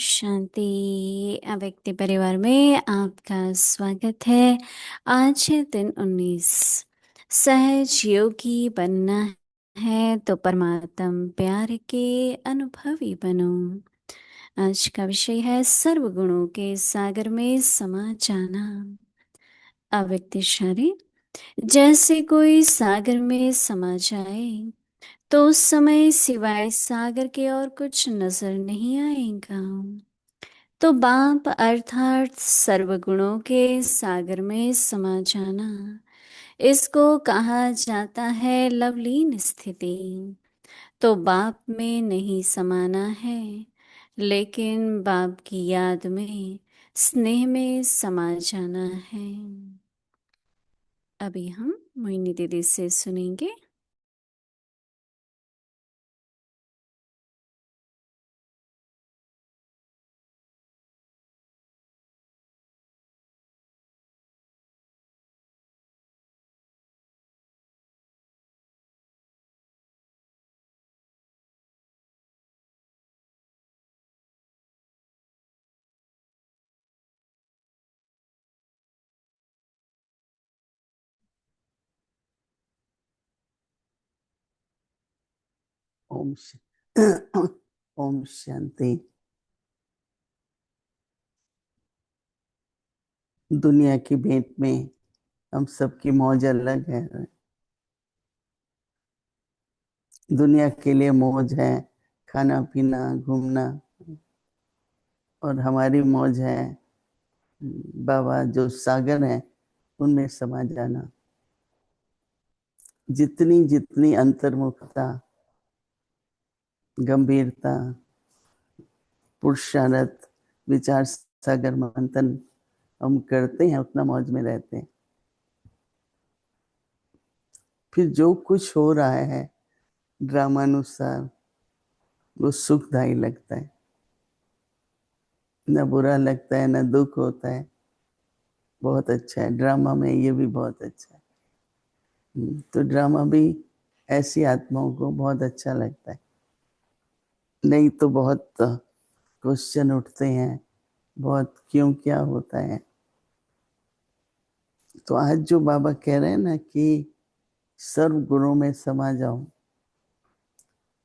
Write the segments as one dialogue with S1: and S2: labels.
S1: शांति। व्यक्ति परिवार में आपका स्वागत है। आज है दिन 19। सहज योगी बनना है तो परमात्म प्यार के अनुभवी बनो। आज का विषय है सर्वगुणों के सागर में समा जाना। अव्यक्त शरीर जैसे कोई सागर में समा जाए तो उस समय सिवाय सागर के और कुछ नजर नहीं आएगा। तो बाप अर्थात सर्वगुणों के सागर में समा जाना, इसको कहा जाता है लवलीन स्थिति। तो बाप में नहीं समाना है, लेकिन बाप की याद में स्नेह में समा जाना है। अभी हम मोहिनी दीदी से सुनेंगे।
S2: ओम ओम शांति। दुनिया की भेंट में हम सबकी मौज अलग है। दुनिया के लिए मौज है खाना पीना घूमना, और हमारी मौज है बाबा जो सागर है उनमें समा जाना। जितनी जितनी अंतर्मुखता, गंभीरता, पुरुषार्थ, विचार सागर मंथन हम करते हैं उतना मौज में रहते हैं। फिर जो कुछ हो रहा है ड्रामानुसार वो सुखदायी लगता है, न बुरा लगता है न दुख होता है। बहुत अच्छा है ड्रामा में, ये भी बहुत अच्छा है। तो ड्रामा भी ऐसी आत्माओं को बहुत अच्छा लगता है। नहीं तो बहुत क्वेश्चन उठते हैं, बहुत क्यों क्या होता है। तो आज जो बाबा कह रहे हैं ना कि सर्व गुणों में समा जाओ,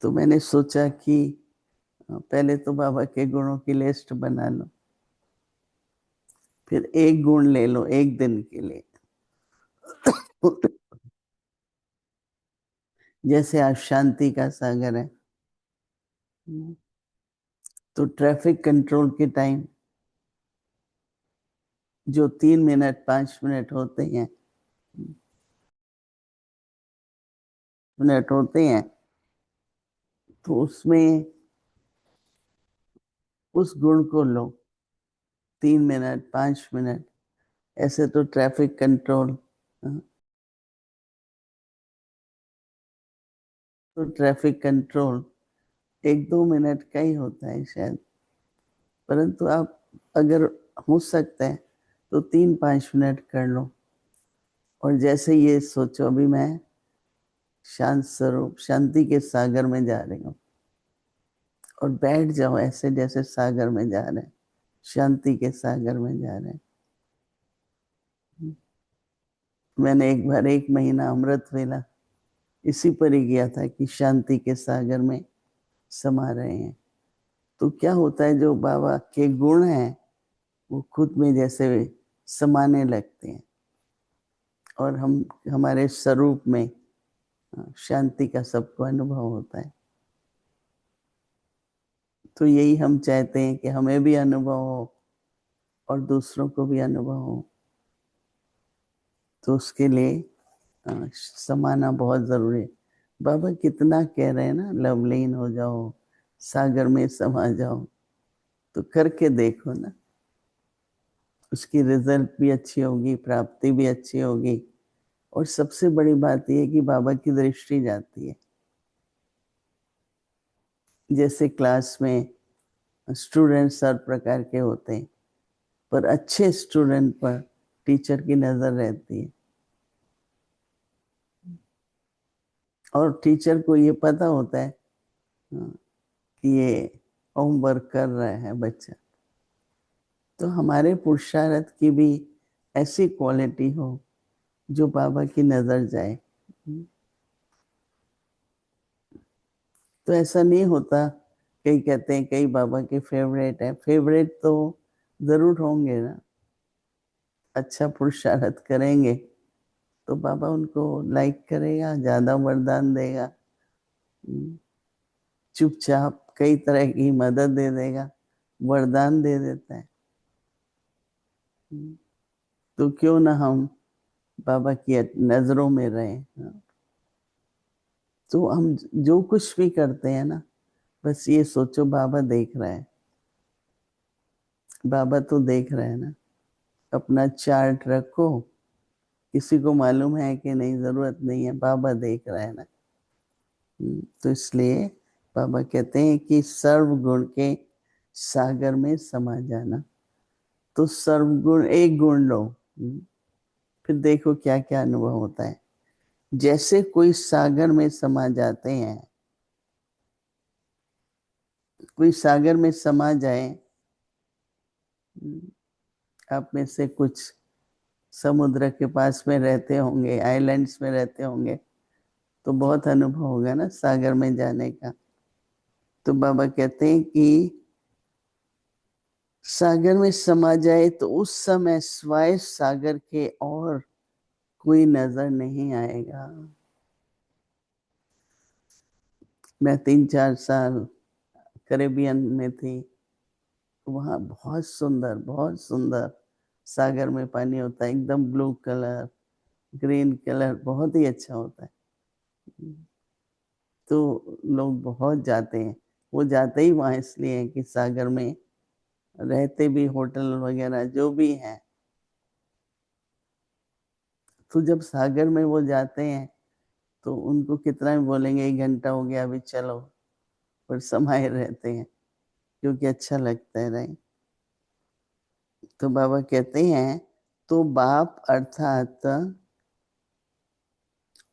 S2: तो मैंने सोचा कि पहले तो बाबा के गुणों की लिस्ट बना लो, फिर एक गुण ले लो एक दिन के लिए। जैसे आज शांति का सागर है, तो ट्रैफिक कंट्रोल के टाइम जो 3 मिनट 5 मिनट होते हैं, तो उसमें उस गुण को लो। 3 मिनट 5 मिनट ऐसे तो ट्रैफिक कंट्रोल, तो ट्रैफिक कंट्रोल 1-2 मिनट का ही होता है शायद, परंतु आप अगर हो सकता है तो 3-5 मिनट कर लो। और जैसे ये सोचो अभी मैं शांत स्वरूप शांति के सागर में जा रही हूँ, और बैठ जाओ ऐसे जैसे सागर में जा रहे हैं, शांति के सागर में जा रहे हैं। मैंने एक बार 1 महीना अमृत वेला इसी पर ही किया था कि शांति के सागर में समा रहे हैं। तो क्या होता है, जो बाबा के गुण हैं वो खुद में जैसे समाने लगते हैं, और हम हमारे स्वरूप में शांति का सबको अनुभव होता है। तो यही हम चाहते हैं कि हमें भी अनुभव हो और दूसरों को भी अनुभव हो। तो उसके लिए समाना बहुत जरूरी है। बाबा कितना कह रहे हैं ना, लवलीन हो जाओ, सागर में समा जाओ। तो करके देखो ना, उसकी रिजल्ट भी अच्छी होगी, प्राप्ति भी अच्छी होगी। और सबसे बड़ी बात यह है कि बाबा की दृष्टि जाती है। जैसे क्लास में स्टूडेंट्स हर प्रकार के होते हैं, पर अच्छे स्टूडेंट पर टीचर की नजर रहती है। और टीचर को ये पता होता है कि ये होमवर्क कर रहा है बच्चा, तो हमारे पुरुषार्थ की भी ऐसी क्वालिटी हो जो बाबा की नजर जाए। तो ऐसा नहीं होता, कई कहते हैं कई बाबा के फेवरेट है, फेवरेट तो जरूर होंगे ना, अच्छा पुरुषार्थ करेंगे तो बाबा उनको लाइक करेगा, ज्यादा वरदान देगा। चुपचाप कई तरह की मदद दे देगा, वरदान दे देता है। तो क्यों ना हम बाबा की नजरों में रहें। तो हम जो कुछ भी करते हैं ना, बस ये सोचो बाबा देख रहा है, बाबा तो देख रहा है ना। अपना चार्ट रखो, किसी को मालूम है कि नहीं, जरूरत नहीं है, बाबा देख रहा है ना। तो इसलिए बाबा कहते हैं कि सर्व गुण के सागर में समा जाना। तो सर्व गुण एक गुण लो, फिर देखो क्या क्या अनुभव होता है। जैसे कोई सागर में समा जाते हैं, कोई सागर में समा जाए, आप में से कुछ समुद्र के पास में रहते होंगे, आइलैंड्स में रहते होंगे, तो बहुत अनुभव होगा ना सागर में जाने का। तो बाबा कहते हैं कि सागर में समा जाए तो उस समय स्वाय सागर के और कोई नजर नहीं आएगा। मैं 3-4 साल कैरेबियन में थी, वहाँ बहुत सुंदर सागर में पानी होता है, एकदम ब्लू कलर, ग्रीन कलर, बहुत ही अच्छा होता है। तो लोग बहुत जाते हैं, वो जाते ही वहाँ इसलिए हैं कि सागर में रहते भी, होटल वगैरह जो भी हैं, तो जब सागर में वो जाते हैं तो उनको कितना भी बोलेंगे 1 घंटा हो गया अभी चलो, पर समाये रहते हैं क्योंकि अच्छा लगता है। नहीं तो बाबा कहते हैं, तो बाप अर्थात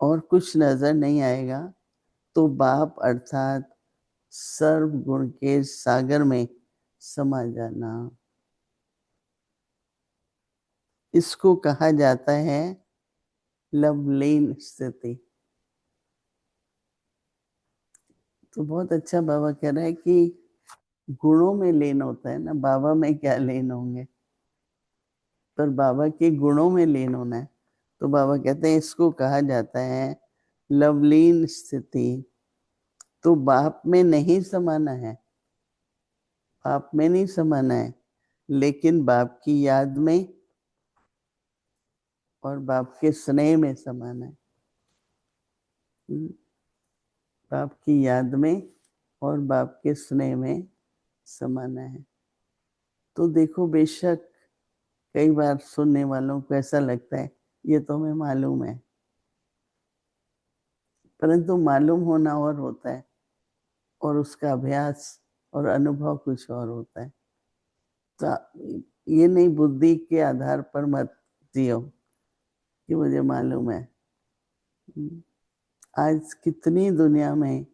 S2: और कुछ नजर नहीं आएगा, तो बाप अर्थात सर्व गुण के सागर में समा जाना। इसको कहा जाता है लवलीन स्थिति। तो बहुत अच्छा बाबा कह रहा है कि गुणों में लीन होता है ना, बाबा में क्या लीन होंगे, पर बाबा के गुणों में लीन होना है। तो बाबा कहते हैं इसको कहा जाता है लवलीन स्थिति। तो बाप में नहीं समाना है, बाप में नहीं समाना है, लेकिन बाप की याद में और बाप के स्नेह में समाना है। बाप की याद में और बाप के स्नेह में समाना है। तो देखो, बेशक कई बार सुनने वालों को ऐसा लगता है ये तो हमें मालूम है, परंतु मालूम होना और होता है और उसका अभ्यास और अनुभव कुछ और होता है। तो ये नहीं, बुद्धि के आधार पर मत जियो कि मुझे मालूम है। आज कितनी दुनिया में,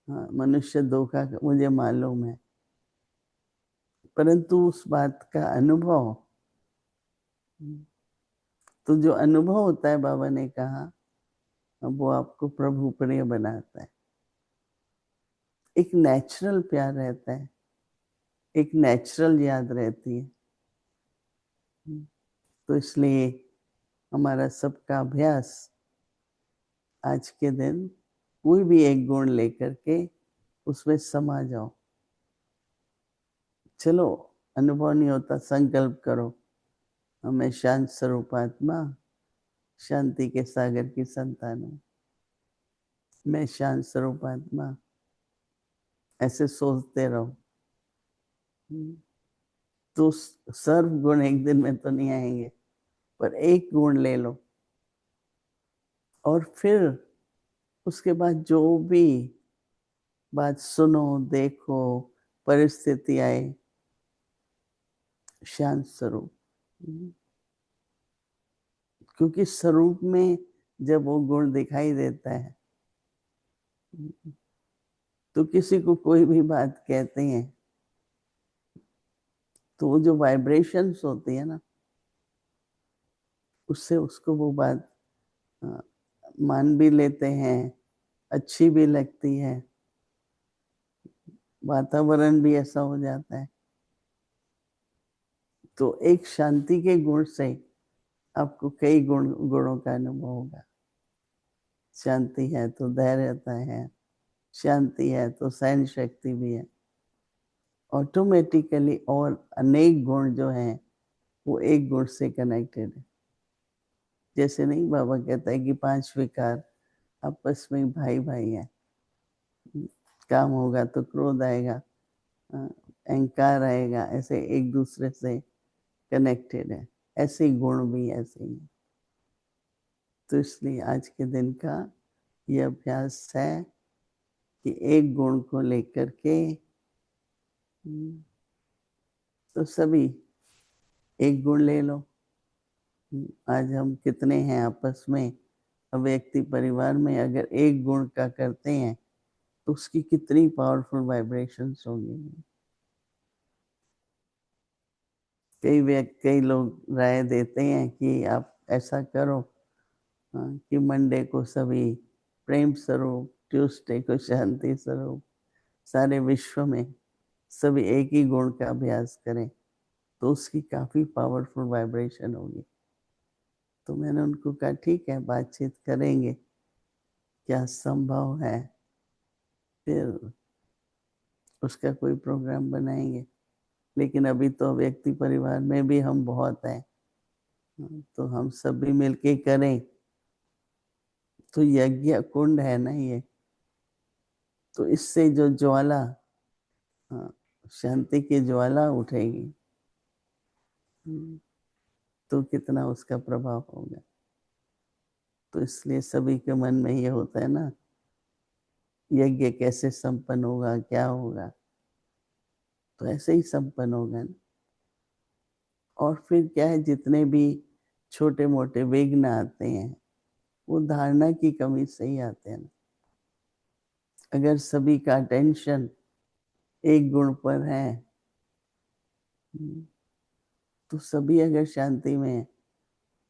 S2: हाँ, मनुष्य धोखा, मुझे मालूम है, परंतु उस बात का अनुभव, तो जो अनुभव होता है, बाबा ने कहा, वो आपको प्रभु प्रिय बनाता है। एक नेचुरल प्यार रहता है, एक नेचुरल याद रहती है। तो इसलिए हमारा सबका अभ्यास आज के दिन कोई भी एक गुण लेकर के उसमें समा जाओ। चलो, अनुभव नहीं होता, संकल्प करो, मैं शांत स्वरूप आत्मा, शांति के सागर की संतान हूँ, मैं शांत स्वरूप आत्मा, ऐसे सोचते रहो। तो सर्व गुण एक दिन में तो नहीं आएंगे, पर एक गुण ले लो और फिर उसके बाद जो भी बात सुनो, देखो, परिस्थिति आए, शांत स्वरूप। क्योंकि स्वरूप में जब वो गुण दिखाई देता है तो किसी को कोई भी बात कहते हैं तो वो जो वाइब्रेशंस होती है ना, उससे उसको वो बात मान भी लेते हैं, अच्छी भी लगती है, वातावरण भी ऐसा हो जाता है। तो एक शांति के गुण से आपको कई गुणों का अनुभव होगा। शांति है तो धैर्यता है, शांति है तो सहन शक्ति भी है। ऑटोमेटिकली और अनेक गुण जो हैं वो एक गुण से कनेक्टेड है। जैसे नहीं बाबा कहता है कि 5 विकार आपस में भाई भाई हैं। काम होगा तो क्रोध आएगा, अहंकार आएगा, ऐसे एक दूसरे से कनेक्टेड है। ऐसे गुण भी ऐसे ही। तो इसलिए आज के दिन का ये अभ्यास है कि एक गुण को लेकर के तो सभी एक गुण ले लो। आज हम कितने हैं आपस में, व्यक्ति परिवार में अगर एक गुण का करते हैं तो उसकी कितनी पावरफुल वाइब्रेशंस होंगी। कई लोग राय देते हैं कि आप ऐसा करो कि मंडे को सभी प्रेम स्वरूप, ट्यूसडे को शांति स्वरूप, सारे विश्व में सभी एक ही गुण का अभ्यास करें तो उसकी काफी पावरफुल वाइब्रेशन होगी। तो मैंने उनको कहा ठीक है, बातचीत करेंगे, क्या संभव है, फिर उसका कोई प्रोग्राम बनाएंगे। लेकिन अभी तो व्यक्ति परिवार में भी हम बहुत हैं, तो हम सभी मिलके करें तो यज्ञ कुंड है ना ये, तो इससे जो ज्वाला, शांति की ज्वाला उठेगी, तो कितना उसका प्रभाव होगा। तो इसलिए सभी के मन में ये होता है ना, यज्ञ कैसे संपन्न होगा, क्या होगा, तो ऐसे ही संपन्न होगा ना। और फिर क्या है, जितने भी छोटे मोटे विघ्न आते हैं वो धारणा की कमी से ही आते हैं ना। अगर सभी का अटेंशन एक गुण पर है तो सभी अगर शांति में है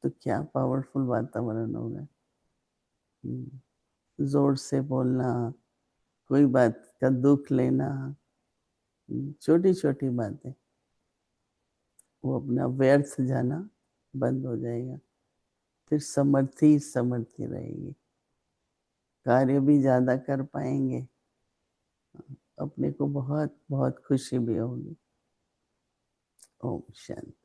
S2: तो क्या पावरफुल वातावरण होगा। जोर से बोलना, कोई बात का दुख लेना, छोटी छोटी बातें, वो अपना व्यर्थ जाना बंद हो जाएगा। फिर समर्थी रहेगी, कार्य भी ज्यादा कर पाएंगे, अपने को बहुत बहुत खुशी भी होगी। ओम शांति।